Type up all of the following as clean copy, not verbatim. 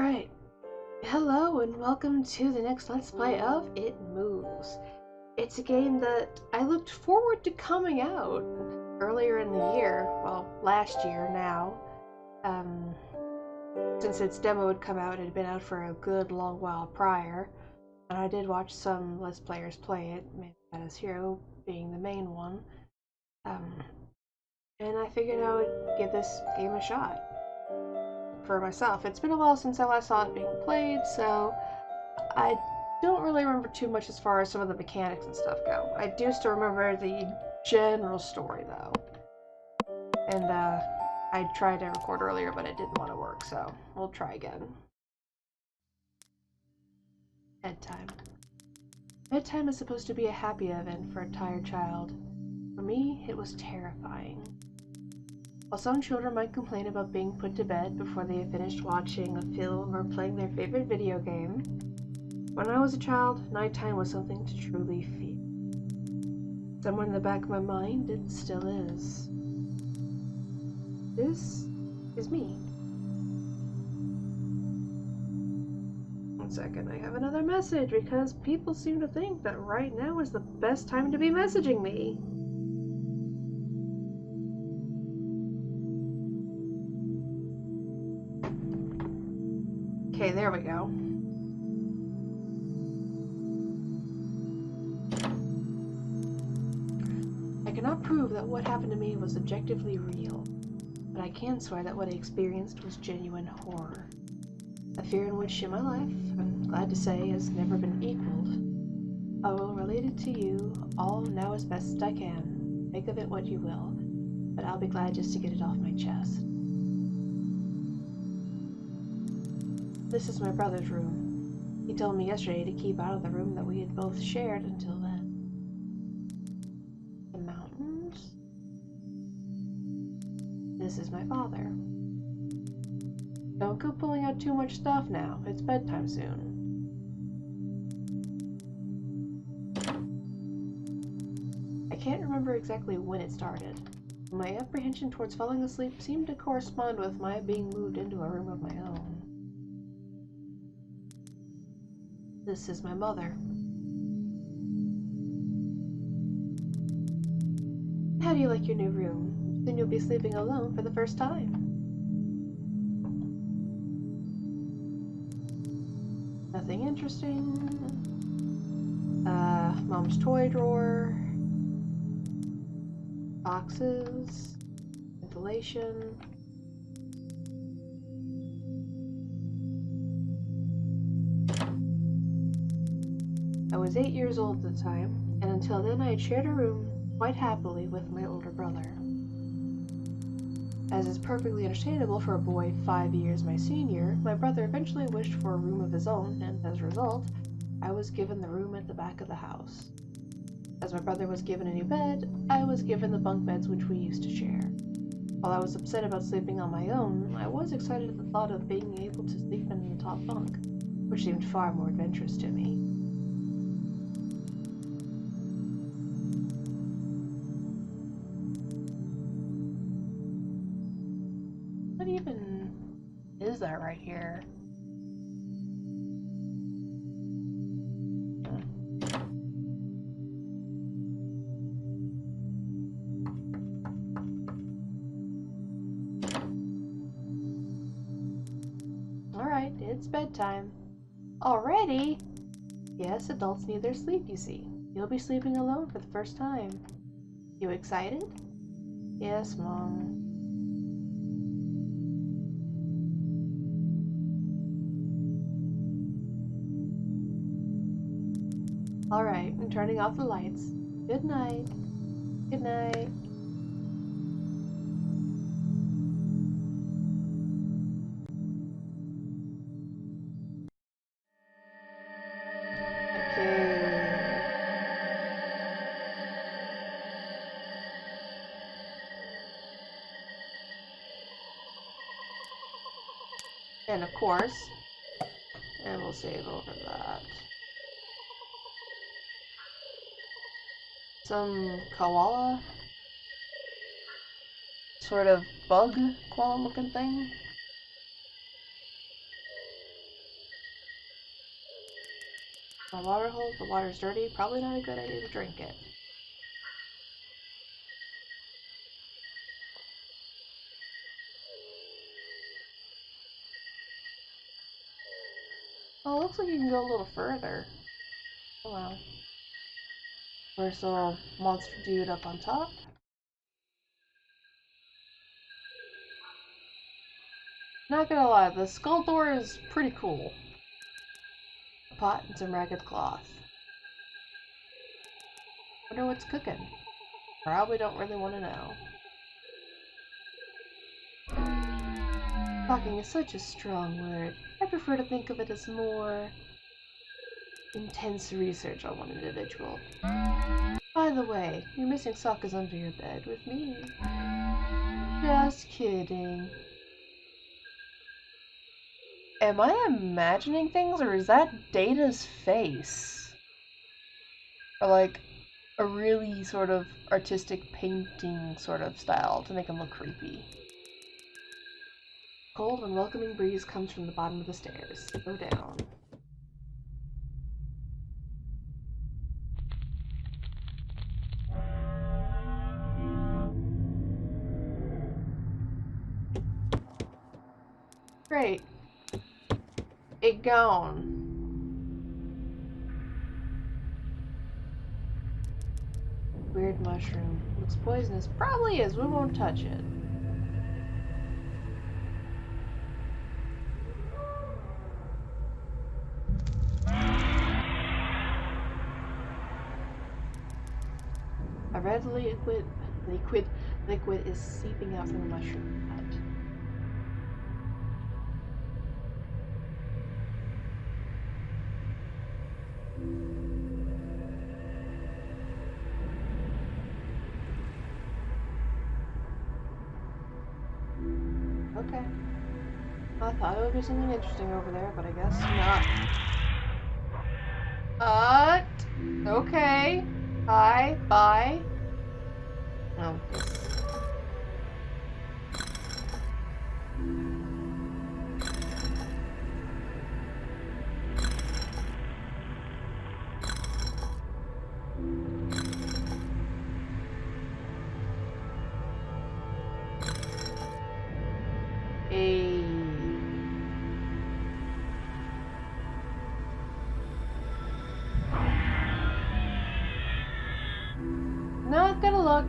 Alright, hello and welcome to the next Let's Play of It Moves. It's a game that I looked forward to coming out earlier in the year, well, last year now. Since its demo had come out, it had been out for a good long while prior, and I did watch some Let's Players play it, Man's Hero being the main one. And I figured I would give this game a shot for myself. It's been a while since I last saw it being played, so I don't really remember too much as far as some of the mechanics and stuff go. I do still remember the general story though. And I tried to record earlier, but it didn't want to work, so we'll try again. Bedtime. Bedtime is supposed to be a happy event for a tired child. For me, it was terrifying. While some children might complain about being put to bed before they have finished watching a film or playing their favorite video game, when I was a child, nighttime was something to truly fear. Somewhere in the back of my mind, it still is. This is me. One second, I have another message because people seem to think that right now is the best time to be messaging me. Okay, there we go. I cannot prove that what happened to me was objectively real, but I can swear that what I experienced was genuine horror. A fear in which in my life, I'm glad to say, has never been equaled. I will relate it to you all now as best I can. Make of it what you will, but I'll be glad just to get it off my chest. This is my brother's room. He told me yesterday to keep out of the room that we had both shared until then. The mountains? This is my father. Don't go pulling out too much stuff now. It's bedtime soon. I can't remember exactly when it started. My apprehension towards falling asleep seemed to correspond with my being moved into a room of my own. This is my mother. How do you like your new room? Soon you'll be sleeping alone for the first time. Nothing interesting. Mom's toy drawer. Boxes. Ventilation. I was 8 years old at the time, and until then I had shared a room quite happily with my older brother. As is perfectly understandable for a boy 5 years my senior, my brother eventually wished for a room of his own, and as a result, I was given the room at the back of the house. As my brother was given a new bed, I was given the bunk beds which we used to share. While I was upset about sleeping on my own, I was excited at the thought of being able to sleep in the top bunk, which seemed far more adventurous to me. What even is that right here? Alright, it's bedtime. Already? Yes, adults need their sleep, you see. You'll be sleeping alone for the first time. You excited? Yes, Mom. Alright, I'm turning off the lights. Good night. Good night. Okay. And of course, and we'll save over that. Some koala sort of bug koala looking thing. My water hole, the water's dirty, probably not a good idea to drink it. Oh, it looks like you can go a little further. Oh wow. Where's the little monster dude up on top? Not gonna lie, the skull door is pretty cool. A pot and some ragged cloth. Wonder what's cooking. Probably don't really want to know. Talking is such a strong word. I prefer to think of it as more intense research on one individual. By the way, your missing sock is under your bed with me. Just kidding. Am I imagining things, or is that Data's face? Or like a really sort of artistic painting sort of style to make him look creepy. Cold and welcoming breeze comes from the bottom of the stairs. Go down. Great. It gone. Weird mushroom. Looks poisonous. Probably is. We won't touch it. A red liquid is seeping out from the mushroom hut. Okay. I thought it would be something interesting over there, but I guess not. Okay. Hi. Bye. Oh. Not gonna look.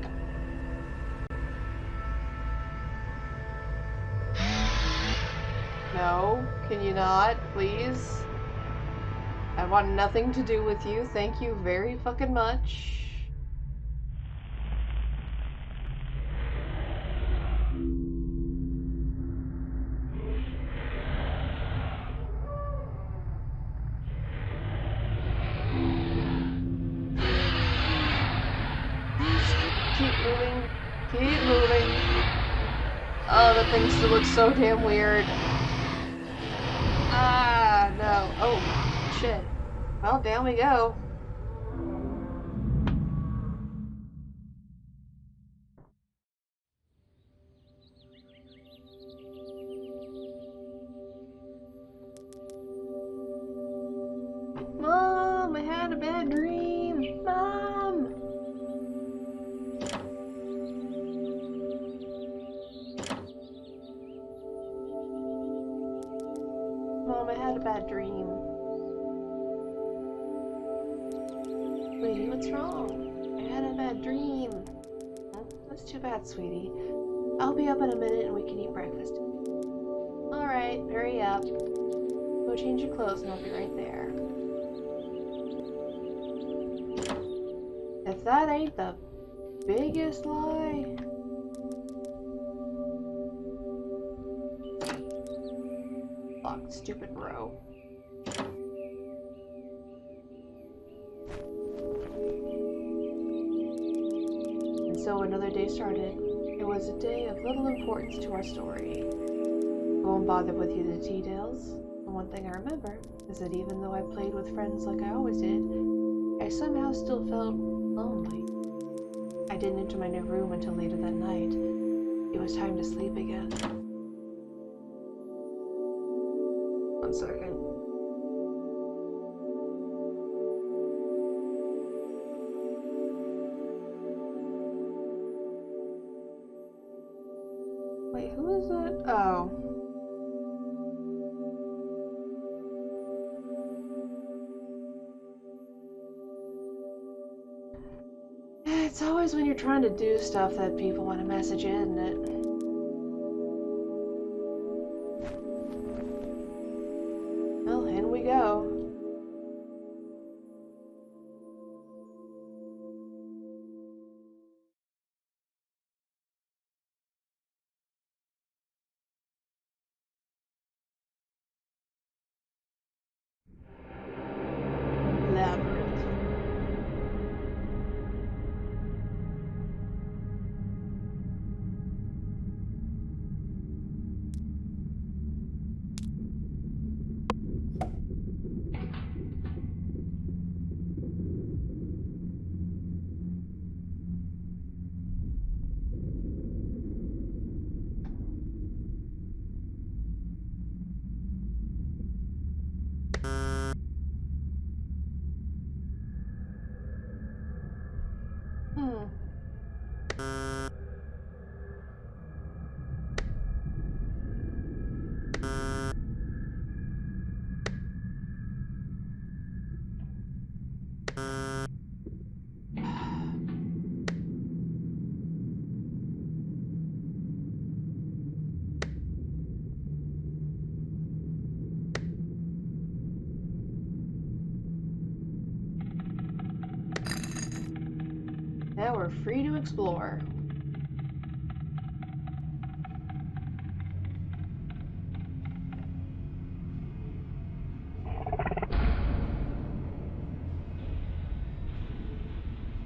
No, can you not, please? I want nothing to do with you. Thank you very fucking much. Keep moving. Keep moving. Oh, the thing still looks so damn weird. Ah, no. Oh, shit. Well, down we go. Mom, I had a bad dream. Mom! Mom, I had a bad dream. Sweetie, what's wrong? I had a bad dream. Oh, that's too bad, sweetie. I'll be up in a minute and we can eat breakfast. Alright, hurry up. Go change your clothes and I'll be right there. If that ain't the biggest lie. Locked, stupid bro. And so another day started. It was a day of little importance to our story. I won't bother with you the details. The one thing I remember is that even though I played with friends like I always did, I somehow still felt lonely. I didn't enter my new room until later that night. It was time to sleep again. 1 second. It's always when you're trying to do stuff that people want to message you, isn't it? Well, in we go. Labyrinth. Now we're free to explore.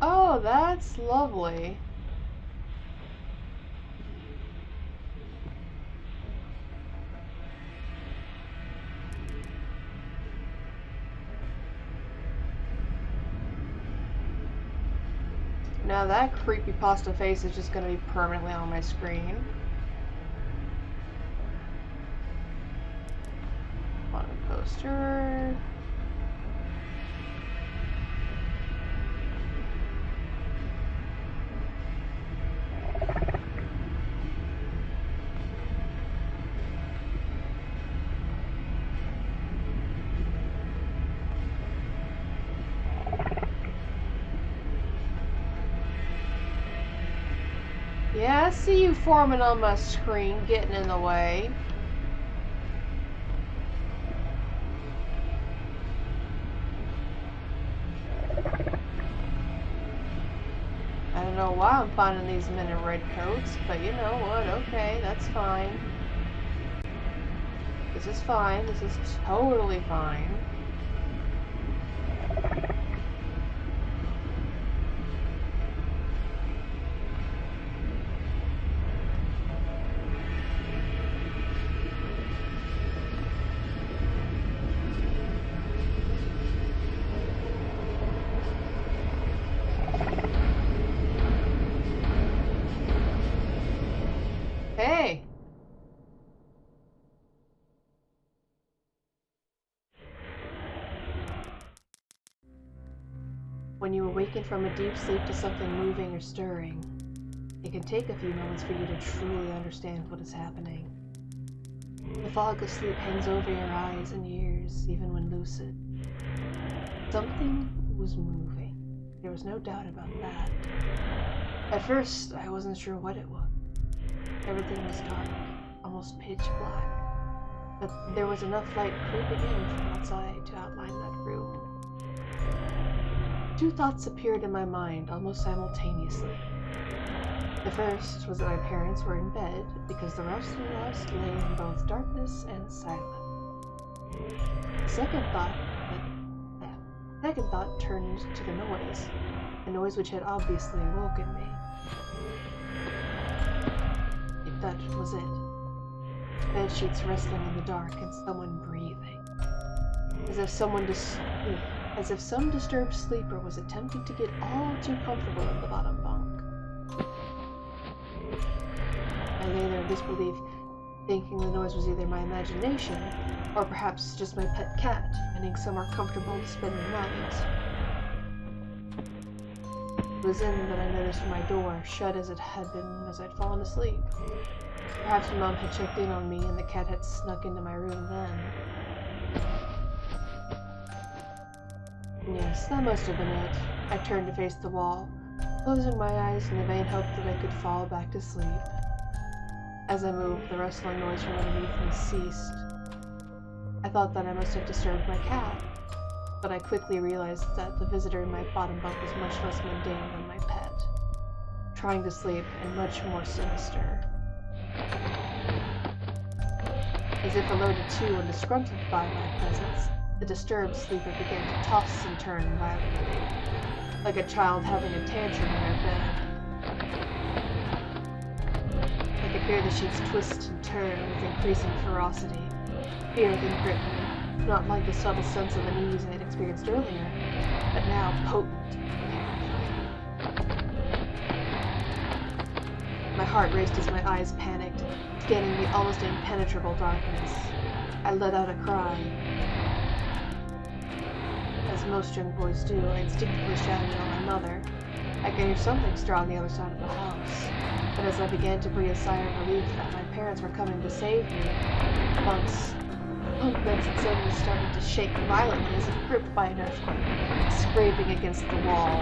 Oh, that's lovely. Now that creepypasta face is just going to be permanently on my screen. On a poster. Yeah, I see you forming on my screen, getting in the way. I don't know why I'm finding these men in red coats, but you know what, okay, that's fine. This is fine, this is totally fine. Hey! When you awaken from a deep sleep to something moving or stirring, it can take a few moments for you to truly understand what is happening. The fog of sleep hangs over your eyes and ears, even when lucid. Something was moving. There was no doubt about that. At first, I wasn't sure what it was. Everything was dark, almost pitch black, but there was enough light creeping in from outside to outline that room. Two thoughts appeared in my mind almost simultaneously. The first was that my parents were in bed because the rest of us lay in both darkness and silence. The second thought turned to the noise which had obviously awoken me. That was it. Bed sheets rustling in the dark and someone breathing. As if some disturbed sleeper was attempting to get all too comfortable in the bottom bunk. I lay there in disbelief, thinking the noise was either my imagination, or perhaps just my pet cat, finding somewhere comfortable to spend the night. It was then that I noticed my door, shut as it had been as I'd fallen asleep. Perhaps Mom had checked in on me and the cat had snuck into my room then. Yes, that must have been it. I turned to face the wall. closing my eyes in the vain hope that I could fall back to sleep. As I moved, the rustling noise from underneath me ceased. I thought that I must have disturbed my cat, but I quickly realized that the visitor in my bottom bunk was much less mundane than my pet, trying to sleep and much more sinister. As if alerted to and disgruntled by my presence, the disturbed sleeper began to toss and turn violently, like a child having a tantrum in their bed. I could hear the sheets twist and turn with increasing ferocity. Fear then gripped me, not like the subtle sense of unease I had experienced earlier, but now potent and terrifying. My heart raced as my eyes panicked, scanning the almost impenetrable darkness. I let out a cry. As most young boys do, I instinctively shouted on my mother. I could hear something stir on the other side of the house, but as I began to breathe a sigh of relief that my parents were coming to save me, Punk Benson suddenly started to shake violently as if gripped by an earthquake, scraping against the wall.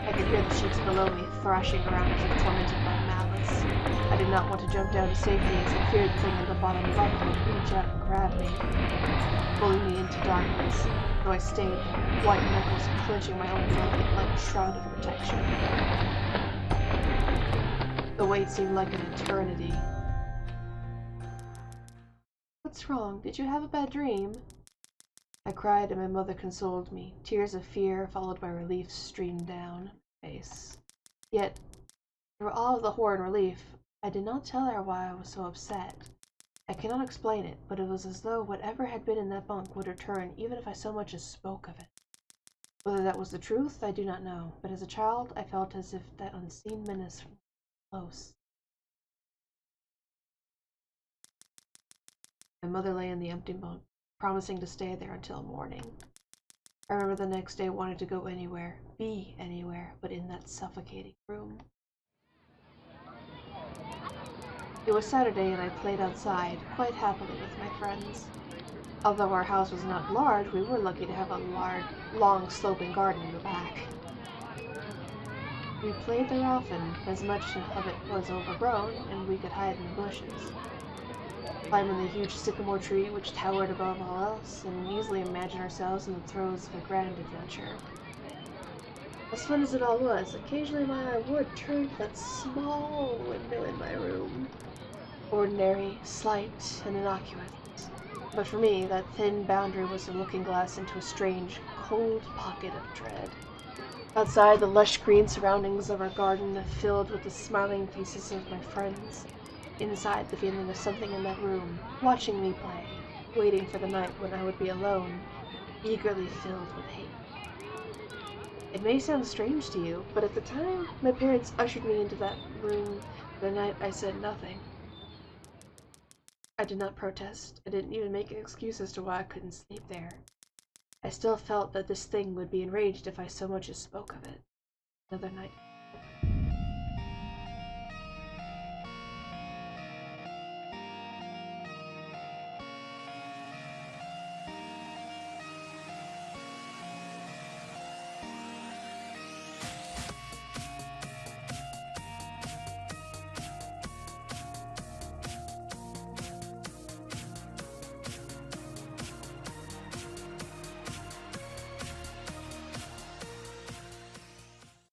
I could hear the sheets below me thrashing around as if tormented by malice. I did not want to jump down to safety as I feared the thing in the bottom bunk would reach out and grab me, pulling me into darkness, though I stayed there, white knuckles clenching my own blanket like a shroud of protection. The wait seemed like an eternity. "What's wrong? Did you have a bad dream?" I cried, and my mother consoled me. Tears of fear, followed by relief, streamed down my face. Yet, through all of the horror and relief, I did not tell her why I was so upset. I cannot explain it, but it was as though whatever had been in that bunk would return even if I so much as spoke of it. Whether that was the truth, I do not know, but as a child, I felt as if that unseen menace was close. My mother lay in the empty bunk, promising to stay there until morning. I remember the next day wanting to go anywhere, be anywhere, but in that suffocating room. It was Saturday and I played outside, quite happily with my friends. Although our house was not large, we were lucky to have a long sloping garden in the back. We played there often, as much of it was overgrown, and we could hide in the bushes, climbing the huge sycamore tree which towered above all else, and easily imagine ourselves in the throes of a grand adventure. As fun as it all was, occasionally my eye would turn to that small window in my room. Ordinary, slight, and innocuous. But for me, that thin boundary was a looking glass into a strange, cold pocket of dread. Outside, the lush green surroundings of our garden filled with the smiling faces of my friends. Inside, the feeling of something in that room, watching me play, waiting for the night when I would be alone, eagerly filled with hate. It may sound strange to you, but at the time, my parents ushered me into that room the night I said nothing. I did not protest. I didn't even make an excuse as to why I couldn't sleep there. I still felt that this thing would be enraged if I so much as spoke of it. Another night